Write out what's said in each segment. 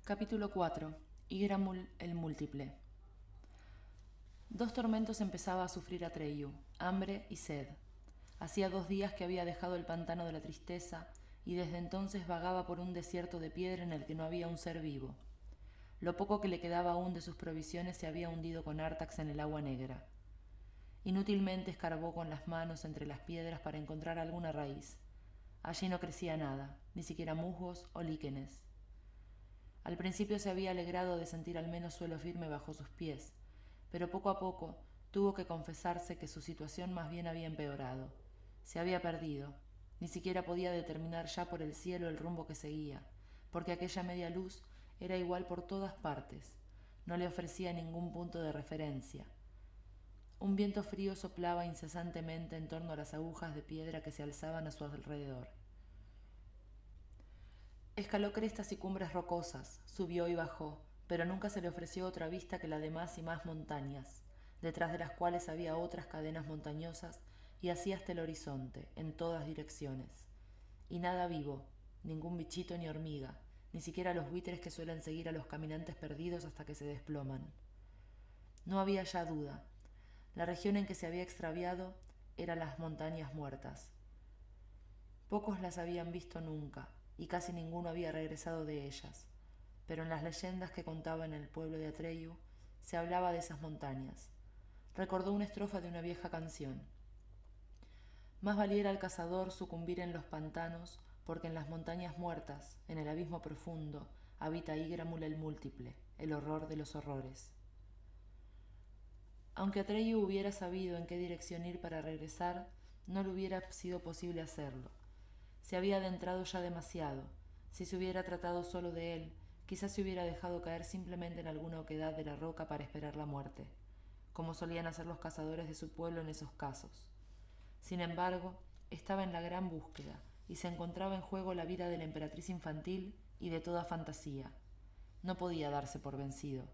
Capítulo 4. Ygramul el múltiple. 2 tormentos empezaba a sufrir Atreyu: hambre y sed. Hacía 2 días que había dejado el pantano de la tristeza, y desde entonces vagaba por un desierto de piedra en el que no había un ser vivo. Lo poco que le quedaba aún de sus provisiones se había hundido con Artax en el agua negra. Inútilmente escarbó con las manos entre las piedras para encontrar alguna raíz. Allí no crecía nada, ni siquiera musgos o líquenes. Al principio se había alegrado de sentir al menos suelo firme bajo sus pies, pero poco a poco tuvo que confesarse que su situación más bien había empeorado. Se había perdido. Ni siquiera podía determinar ya por el cielo el rumbo que seguía, porque aquella media luz era igual por todas partes. No le ofrecía ningún punto de referencia. Un viento frío soplaba incesantemente en torno a las agujas de piedra que se alzaban a su alrededor. Escaló crestas y cumbres rocosas, subió y bajó, pero nunca se le ofreció otra vista que la de más y más montañas, detrás de las cuales había otras cadenas montañosas, y así hasta el horizonte, en todas direcciones. Y nada vivo, ningún bichito ni hormiga, ni siquiera los buitres que suelen seguir a los caminantes perdidos hasta que se desploman. No había ya duda. La región en que se había extraviado era las montañas muertas. Pocos las habían visto nunca, y casi ninguno había regresado de ellas, pero en las leyendas que contaba en el pueblo de Atreyu se hablaba de esas montañas. Recordó una estrofa de una vieja canción: más valiera al cazador sucumbir en los pantanos, porque en las montañas muertas, en el abismo profundo, habita Ygramul el múltiple, el horror de los horrores. Aunque Atreyu hubiera sabido en qué dirección ir para regresar, no le hubiera sido posible hacerlo. Se había adentrado ya demasiado. Si se hubiera tratado solo de él, quizás se hubiera dejado caer simplemente en alguna oquedad de la roca para esperar la muerte, como solían hacer los cazadores de su pueblo en esos casos. Sin embargo, estaba en la gran búsqueda, y se encontraba en juego la vida de la emperatriz infantil y de toda fantasía. No podía darse por vencido.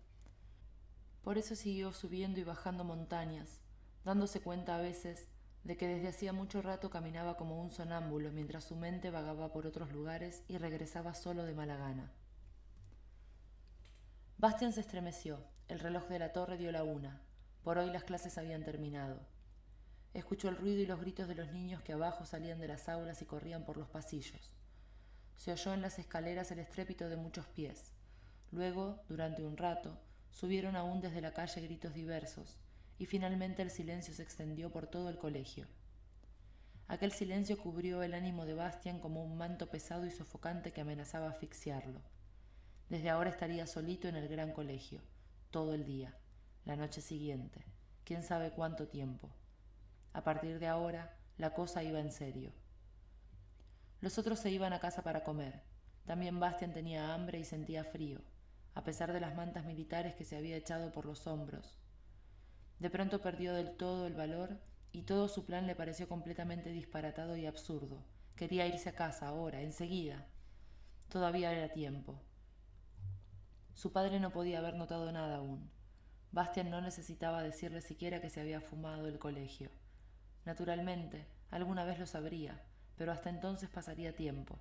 Por eso siguió subiendo y bajando montañas, dándose cuenta a veces de que desde hacía mucho rato caminaba como un sonámbulo mientras su mente vagaba por otros lugares y regresaba solo de mala gana. Bastian se estremeció. El reloj de la torre dio la 1. Por hoy las clases habían terminado. Escuchó el ruido y los gritos de los niños que abajo salían de las aulas y corrían por los pasillos. Se oyó en las escaleras el estrépito de muchos pies. Luego, durante un rato, subieron aún desde la calle gritos diversos, y finalmente el silencio se extendió por todo el colegio. Aquel silencio cubrió el ánimo de Bastian como un manto pesado y sofocante que amenazaba asfixiarlo. Desde ahora estaría solito en el gran colegio, todo el día, la noche siguiente, quién sabe cuánto tiempo. A partir de ahora, la cosa iba en serio. Los otros se iban a casa para comer. También Bastian tenía hambre y sentía frío, a pesar de las mantas militares que se había echado por los hombros. De pronto perdió del todo el valor y todo su plan le pareció completamente disparatado y absurdo. Quería irse a casa ahora, enseguida. Todavía era tiempo. Su padre no podía haber notado nada aún. Bastian no necesitaba decirle siquiera que se había fumado el colegio. Naturalmente, alguna vez lo sabría, pero hasta entonces pasaría tiempo.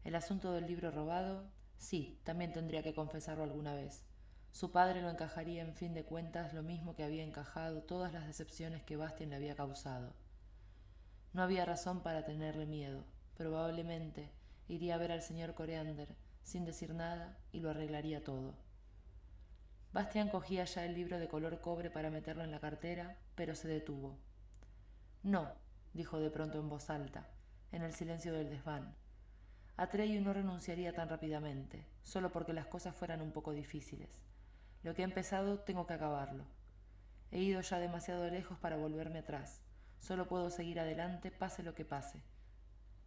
El asunto del libro robado, sí, también tendría que confesarlo alguna vez. Su padre lo encajaría en fin de cuentas lo mismo que había encajado todas las decepciones que Bastian le había causado. No había razón para tenerle miedo. Probablemente iría a ver al señor Coreander sin decir nada y lo arreglaría todo. Bastian cogía ya el libro de color cobre para meterlo en la cartera, pero se detuvo. No, dijo de pronto en voz alta, en el silencio del desván. Atreyu no renunciaría tan rápidamente, solo porque las cosas fueran un poco difíciles. Lo que he empezado tengo que acabarlo. He ido ya demasiado lejos para volverme atrás. Solo puedo seguir adelante, pase lo que pase.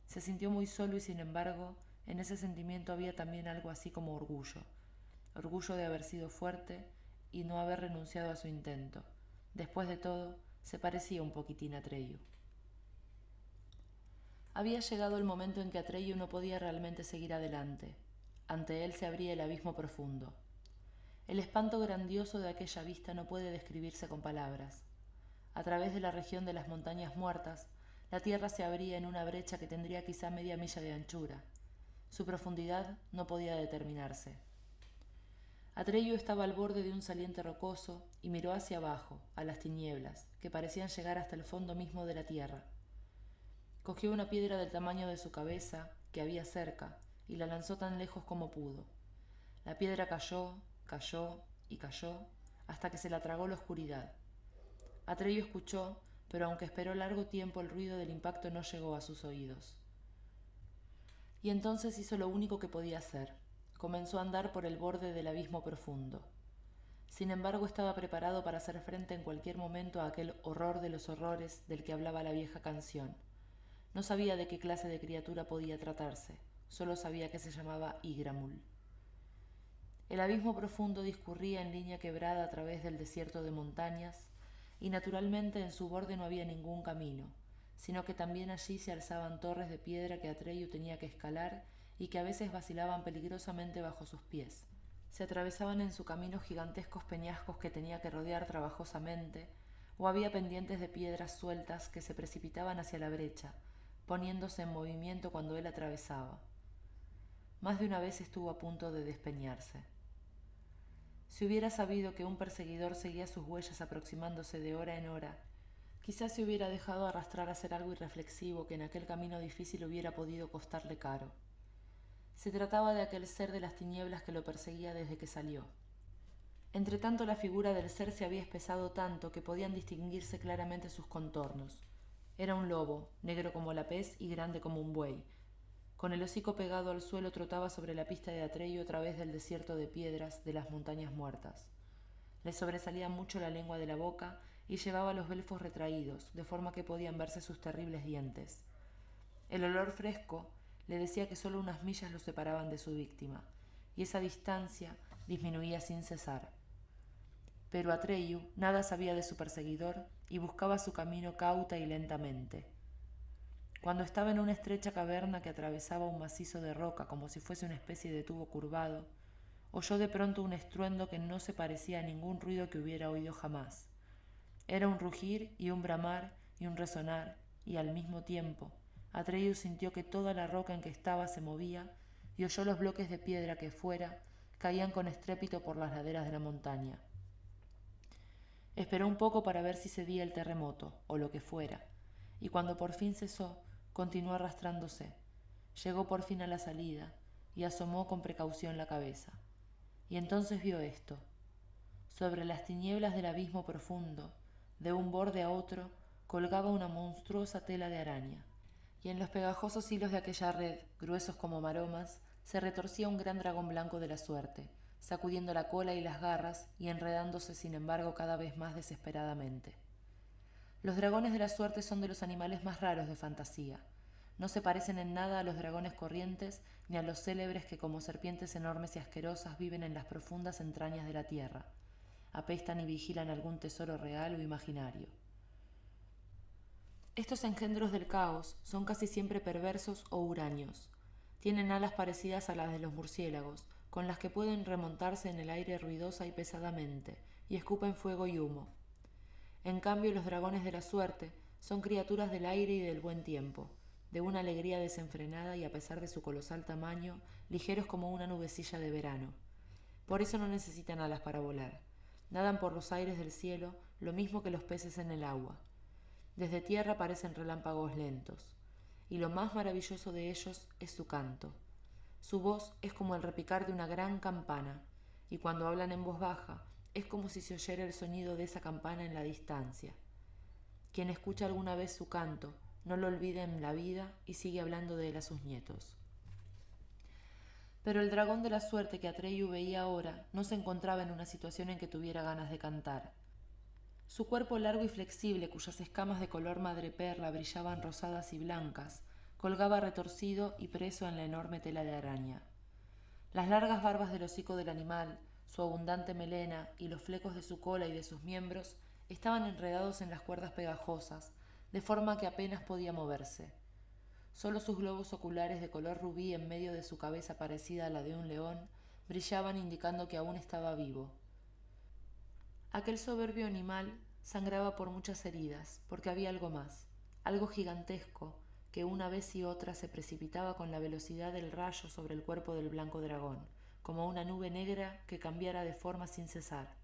Se sintió muy solo y, sin embargo, en ese sentimiento había también algo así como orgullo. Orgullo de haber sido fuerte y no haber renunciado a su intento. Después de todo, se parecía un poquitín a Atreyu. Había llegado el momento en que Atreyu no podía realmente seguir adelante. Ante él se abría el abismo profundo. El espanto grandioso de aquella vista no puede describirse con palabras. A través de la región de las montañas muertas, la tierra se abría en una brecha que tendría quizá media milla de anchura. Su profundidad no podía determinarse. Atreyu estaba al borde de un saliente rocoso y miró hacia abajo, a las tinieblas, que parecían llegar hasta el fondo mismo de la tierra. Cogió una piedra del tamaño de su cabeza, que había cerca, y la lanzó tan lejos como pudo. La piedra cayó, cayó y cayó, hasta que se la tragó la oscuridad. Atreyu escuchó, pero aunque esperó largo tiempo, el ruido del impacto no llegó a sus oídos. Y entonces hizo lo único que podía hacer. Comenzó a andar por el borde del abismo profundo. Sin embargo, estaba preparado para hacer frente en cualquier momento a aquel horror de los horrores del que hablaba la vieja canción. No sabía de qué clase de criatura podía tratarse, solo sabía que se llamaba Igramul. El abismo profundo discurría en línea quebrada a través del desierto de montañas, y naturalmente en su borde no había ningún camino, sino que también allí se alzaban torres de piedra que Atreyu tenía que escalar y que a veces vacilaban peligrosamente bajo sus pies. Se atravesaban en su camino gigantescos peñascos que tenía que rodear trabajosamente, o había pendientes de piedras sueltas que se precipitaban hacia la brecha, poniéndose en movimiento cuando él atravesaba. Más de una vez estuvo a punto de despeñarse. Si hubiera sabido que un perseguidor seguía sus huellas aproximándose de hora en hora, quizás se hubiera dejado arrastrar a hacer algo irreflexivo que en aquel camino difícil hubiera podido costarle caro. Se trataba de aquel ser de las tinieblas que lo perseguía desde que salió. Entretanto, la figura del ser se había espesado tanto que podían distinguirse claramente sus contornos. Era un lobo, negro como la pez y grande como un buey. Con el hocico pegado al suelo trotaba sobre la pista de Atreyu a través del desierto de piedras de las montañas muertas. Le sobresalía mucho la lengua de la boca y llevaba los belfos retraídos, de forma que podían verse sus terribles dientes. El olor fresco le decía que solo unas millas lo separaban de su víctima, y esa distancia disminuía sin cesar. Pero Atreyu nada sabía de su perseguidor y buscaba su camino cauta y lentamente. Cuando estaba en una estrecha caverna que atravesaba un macizo de roca como si fuese una especie de tubo curvado, oyó de pronto un estruendo que no se parecía a ningún ruido que hubiera oído jamás. Era un rugir y un bramar y un resonar, y al mismo tiempo Atreyu sintió que toda la roca en que estaba se movía y oyó los bloques de piedra que fuera caían con estrépito por las laderas de la montaña. Esperó un poco para ver si cedía el terremoto, o lo que fuera, y cuando por fin cesó, continuó arrastrándose. Llegó por fin a la salida y asomó con precaución la cabeza. Y entonces vio esto. Sobre las tinieblas del abismo profundo, de un borde a otro, colgaba una monstruosa tela de araña, y en los pegajosos hilos de aquella red, gruesos como maromas, se retorcía un gran dragón blanco de la suerte, sacudiendo la cola y las garras y enredándose sin embargo cada vez más desesperadamente. Los dragones de la suerte son de los animales más raros de fantasía. No se parecen en nada a los dragones corrientes ni a los célebres que como serpientes enormes y asquerosas viven en las profundas entrañas de la tierra. Apestan y vigilan algún tesoro real o imaginario. Estos engendros del caos son casi siempre perversos o huraños. Tienen alas parecidas a las de los murciélagos, con las que pueden remontarse en el aire ruidosa y pesadamente, y escupen fuego y humo. En cambio, los dragones de la suerte son criaturas del aire y del buen tiempo, de una alegría desenfrenada y a pesar de su colosal tamaño, ligeros como una nubecilla de verano. Por eso no necesitan alas para volar. Nadan por los aires del cielo, lo mismo que los peces en el agua. Desde tierra parecen relámpagos lentos, y lo más maravilloso de ellos es su canto. Su voz es como el repicar de una gran campana, y cuando hablan en voz baja, es como si se oyera el sonido de esa campana en la distancia. Quien escucha alguna vez su canto, no lo olvida en la vida y sigue hablando de él a sus nietos. Pero el dragón de la suerte que Atreyu veía ahora no se encontraba en una situación en que tuviera ganas de cantar. Su cuerpo largo y flexible, cuyas escamas de color madreperla brillaban rosadas y blancas, colgaba retorcido y preso en la enorme tela de araña. Las largas barbas del hocico del animal, su abundante melena y los flecos de su cola y de sus miembros estaban enredados en las cuerdas pegajosas, de forma que apenas podía moverse. Solo sus globos oculares de color rubí en medio de su cabeza parecida a la de un león brillaban indicando que aún estaba vivo. Aquel soberbio animal sangraba por muchas heridas, porque había algo más, algo gigantesco, que una vez y otra se precipitaba con la velocidad del rayo sobre el cuerpo del blanco dragón, como una nube negra que cambiara de forma sin cesar.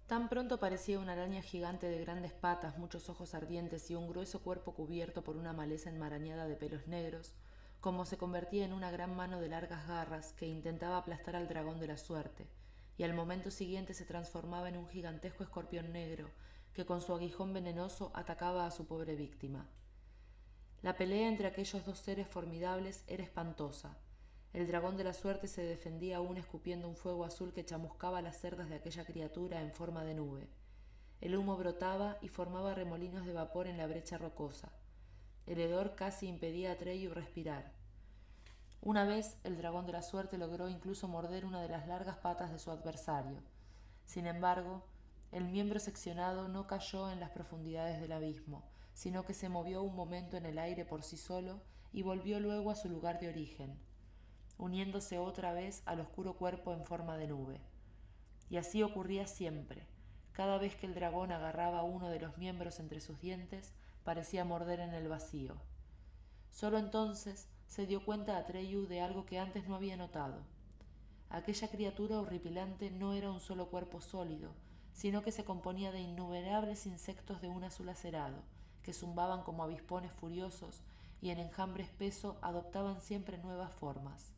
Tan pronto parecía una araña gigante de grandes patas, muchos ojos ardientes y un grueso cuerpo cubierto por una maleza enmarañada de pelos negros, como se convertía en una gran mano de largas garras que intentaba aplastar al dragón de la suerte, y al momento siguiente se transformaba en un gigantesco escorpión negro que con su aguijón venenoso atacaba a su pobre víctima. La pelea entre aquellos dos seres formidables era espantosa. El dragón de la suerte se defendía aún escupiendo un fuego azul que chamuscaba las cerdas de aquella criatura en forma de nube. El humo brotaba y formaba remolinos de vapor en la brecha rocosa. El hedor casi impedía a Atreyu respirar. Una vez el dragón de la suerte logró incluso morder una de las largas patas de su adversario. Sin embargo, el miembro seccionado no cayó en las profundidades del abismo, sino que se movió un momento en el aire por sí solo y volvió luego a su lugar de origen, uniéndose otra vez al oscuro cuerpo en forma de nube. Y así ocurría siempre. Cada vez que el dragón agarraba uno de los miembros entre sus dientes, parecía morder en el vacío. Solo entonces se dio cuenta Atreyu de algo que antes no había notado. Aquella criatura horripilante no era un solo cuerpo sólido, sino que se componía de innumerables insectos de un azul acerado, que zumbaban como avispones furiosos y en enjambre espeso adoptaban siempre nuevas formas.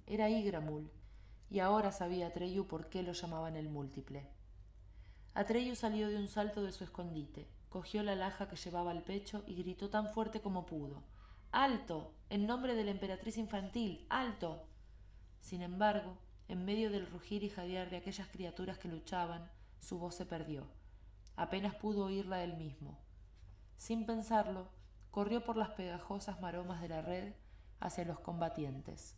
Era Ygramul, y ahora sabía Atreyu por qué lo llamaban el múltiple. Atreyu salió de un salto de su escondite, cogió la alhaja que llevaba al pecho y gritó tan fuerte como pudo: ¡Alto! En nombre de la emperatriz infantil, ¡alto! Sin embargo, en medio del rugir y jadear de aquellas criaturas que luchaban, su voz se perdió. Apenas pudo oírla él mismo. Sin pensarlo, corrió por las pegajosas maromas de la red hacia los combatientes.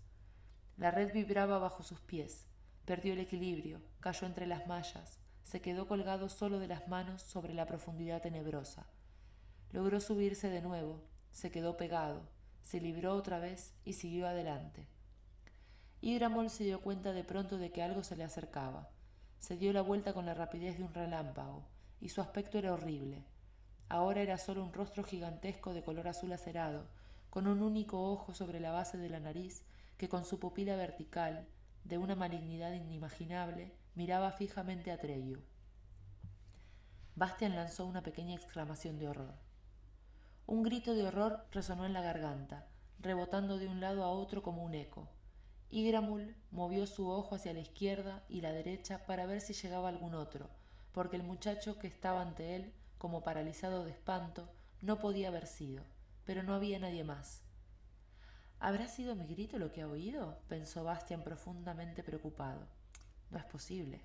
La red vibraba bajo sus pies, perdió el equilibrio, cayó entre las mallas, se quedó colgado solo de las manos sobre la profundidad tenebrosa. Logró subirse de nuevo, se quedó pegado, se libró otra vez y siguió adelante. Ygramul se dio cuenta de pronto de que algo se le acercaba. Se dio la vuelta con la rapidez de un relámpago, y su aspecto era horrible. Ahora era solo un rostro gigantesco de color azul acerado, con un único ojo sobre la base de la nariz que con su pupila vertical, de una malignidad inimaginable, miraba fijamente a Atreyu. Bastian lanzó una pequeña exclamación de horror. Un grito de horror resonó en la garganta, rebotando de un lado a otro como un eco. Ygramul movió su ojo hacia la izquierda y la derecha para ver si llegaba algún otro, porque el muchacho que estaba ante él, como paralizado de espanto, no podía haber sido, pero no había nadie más. ¿Habrá sido mi grito lo que ha oído?, pensó Bastian profundamente preocupado. No es posible.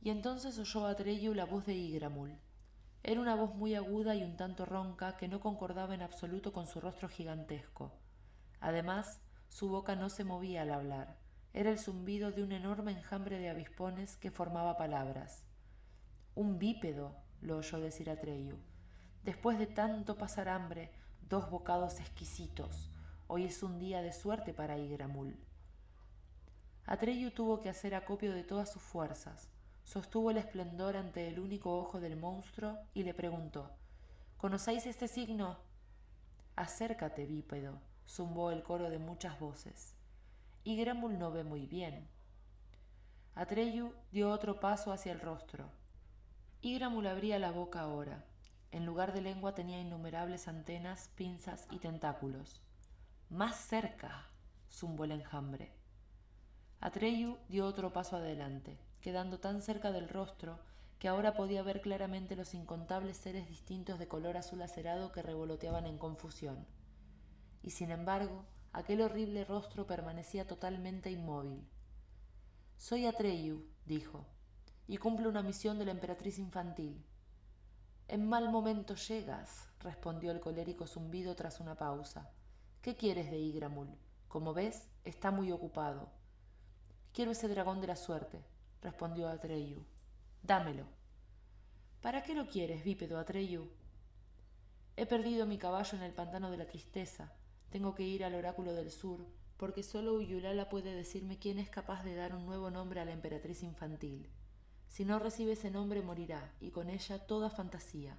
Y entonces oyó Atreyu la voz de Ygramul. Era una voz muy aguda y un tanto ronca que no concordaba en absoluto con su rostro gigantesco. Además, su boca no se movía al hablar. Era el zumbido de un enorme enjambre de avispones que formaba palabras. Un bípedo, lo oyó decir Atreyu. Después de tanto pasar hambre, 2 bocados exquisitos. Hoy es un día de suerte para Ygramul. Atreyu tuvo que hacer acopio de todas sus fuerzas. Sostuvo el esplendor ante el único ojo del monstruo y le preguntó: ¿Conocéis este signo? Acércate, bípedo, zumbó el coro de muchas voces. Ygramul no ve muy bien. Atreyu dio otro paso hacia el rostro. Ygramul abría la boca ahora. En lugar de lengua tenía innumerables antenas, pinzas y tentáculos. ¡Más cerca!, zumbó el enjambre. Atreyu dio otro paso adelante, quedando tan cerca del rostro que ahora podía ver claramente los incontables seres distintos de color azul acerado que revoloteaban en confusión. Y sin embargo, aquel horrible rostro permanecía totalmente inmóvil. «Soy Atreyu», dijo, «y cumplo una misión de la emperatriz infantil». «En mal momento llegas», respondió el colérico zumbido tras una pausa. «¿Qué quieres de Ygramul? Como ves, está muy ocupado». «Quiero ese dragón de la suerte», respondió Atreyu. «Dámelo». «¿Para qué lo quieres, bípedo Atreyu?» «He perdido mi caballo en el pantano de la tristeza. Tengo que ir al oráculo del sur, porque solo Uyulala puede decirme quién es capaz de dar un nuevo nombre a la emperatriz infantil. Si no recibe ese nombre morirá, y con ella toda fantasía.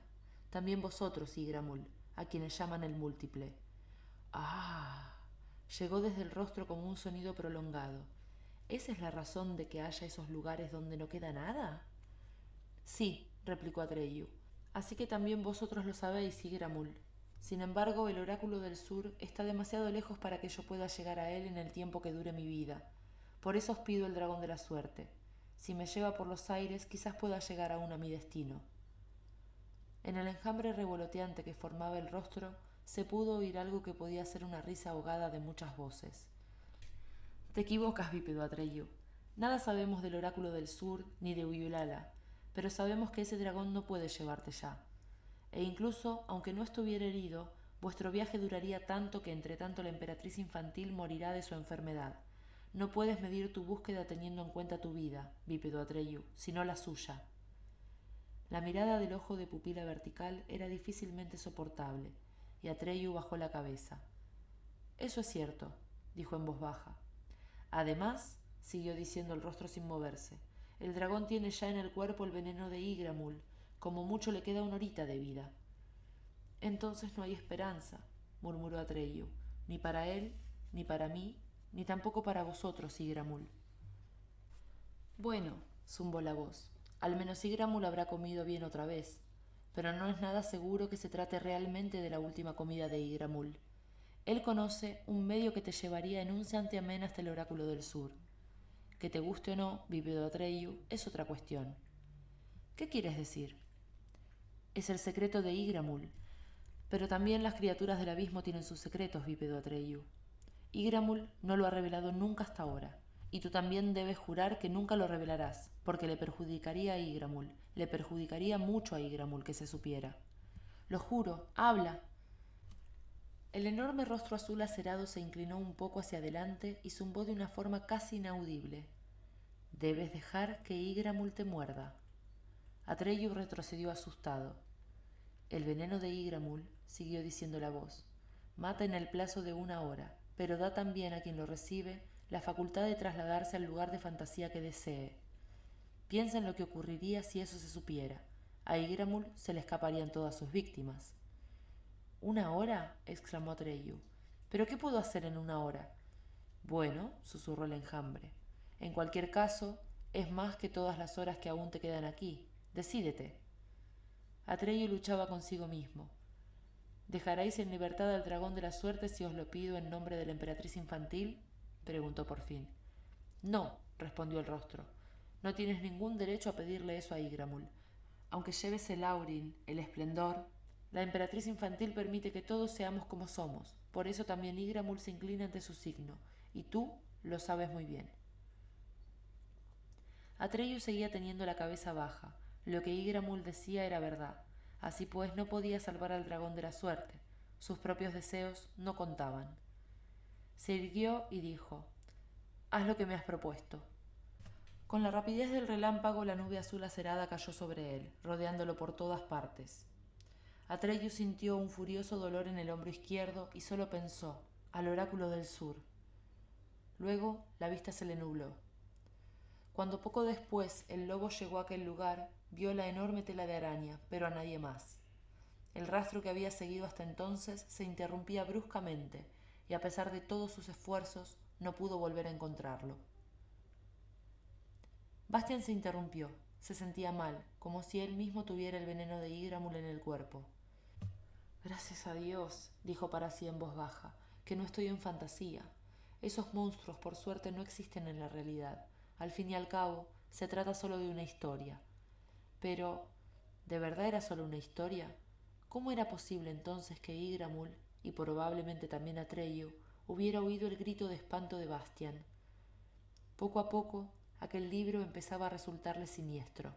También vosotros, Ygramul, a quienes llaman el múltiple». «¡Ah!», Llegó desde el rostro como un sonido prolongado. ¿Esa es la razón de que haya esos lugares donde no queda nada? Sí, replicó Atreyu. Así que también vosotros lo sabéis, Igramul. Sin embargo, el oráculo del sur está demasiado lejos para que yo pueda llegar a él en el tiempo que dure mi vida. Por eso os pido el dragón de la suerte. Si me lleva por los aires, quizás pueda llegar aún a mi destino. En el enjambre revoloteante que formaba el rostro, se pudo oír algo que podía ser una risa ahogada de muchas voces. Te equivocas, bípedo Atreyu. Nada sabemos del oráculo del sur ni de Uyulala, pero sabemos que ese dragón no puede llevarte ya. E incluso, aunque no estuviera herido, vuestro viaje duraría tanto que entre tanto la emperatriz infantil morirá de su enfermedad. No puedes medir tu búsqueda teniendo en cuenta tu vida, bípedo Atreyu, sino la suya. La mirada del ojo de pupila vertical era difícilmente soportable, y Atreyu bajó la cabeza. Eso es cierto, dijo en voz baja. Además, siguió diciendo el rostro sin moverse, el dragón tiene ya en el cuerpo el veneno de Igramul, como mucho le queda una horita de vida. Entonces no hay esperanza, murmuró Atreyu, ni para él, ni para mí, ni tampoco para vosotros, Igramul. Bueno, zumbó la voz, al menos Igramul habrá comido bien otra vez, pero no es nada seguro que se trate realmente de la última comida de Igramul. Él conoce un medio que te llevaría en un santiamén hasta el oráculo del sur. Que te guste o no, bípedo Atreyu, es otra cuestión. ¿Qué quieres decir? Es el secreto de Igramul, pero también las criaturas del abismo tienen sus secretos, bípedo Atreyu. Igramul no lo ha revelado nunca hasta ahora, y tú también debes jurar que nunca lo revelarás, porque le perjudicaría a Igramul, le perjudicaría mucho a Igramul que se supiera. Lo juro, habla. El enorme rostro azul acerado se inclinó un poco hacia adelante y zumbó de una forma casi inaudible. Debes dejar que Igramul te muerda. Atreyu retrocedió asustado. El veneno de Igramul, siguió diciendo la voz, mata en el plazo de 1 hora, pero da también a quien lo recibe la facultad de trasladarse al lugar de fantasía que desee. Piensa en lo que ocurriría si eso se supiera. A Igramul se le escaparían todas sus víctimas. ¿1 hora? Exclamó Atreyu. ¿Pero qué puedo hacer en 1 hora? Bueno, susurró el enjambre. En cualquier caso, es más que todas las horas que aún te quedan aquí. Decídete. Atreyu luchaba consigo mismo. ¿Dejaréis en libertad al dragón de la suerte si os lo pido en nombre de la emperatriz infantil? Preguntó por fin. No, respondió el rostro. No tienes ningún derecho a pedirle eso a Igramul. Aunque lleves el aurin, el esplendor, la emperatriz infantil permite que todos seamos como somos. Por eso también Igramul se inclina ante su signo, y tú lo sabes muy bien. Atreyu seguía teniendo la cabeza baja. Lo que Igramul decía era verdad. Así pues no podía salvar al dragón de la suerte. Sus propios deseos no contaban. Se irguió y dijo: «Haz lo que me has propuesto». Con la rapidez del relámpago, la nube azul acerada cayó sobre él, rodeándolo por todas partes. Atreyu sintió un furioso dolor en el hombro izquierdo y solo pensó: al oráculo del sur. Luego la vista se le nubló. Cuando poco después el lobo llegó a aquel lugar, vio la enorme tela de araña, pero a nadie más. El rastro que había seguido hasta entonces se interrumpía bruscamente, y a pesar de todos sus esfuerzos, no pudo volver a encontrarlo. Bastian se interrumpió. Se sentía mal, como si él mismo tuviera el veneno de Igramul en el cuerpo. «Gracias a Dios», dijo para sí en voz baja, «que no estoy en fantasía. Esos monstruos, por suerte, no existen en la realidad. Al fin y al cabo, se trata solo de una historia». Pero, ¿de verdad era solo una historia? ¿Cómo era posible entonces que Igramul, y probablemente también Atreyu, hubiera oído el grito de espanto de Bastian? Poco a poco, aquel libro empezaba a resultarle siniestro.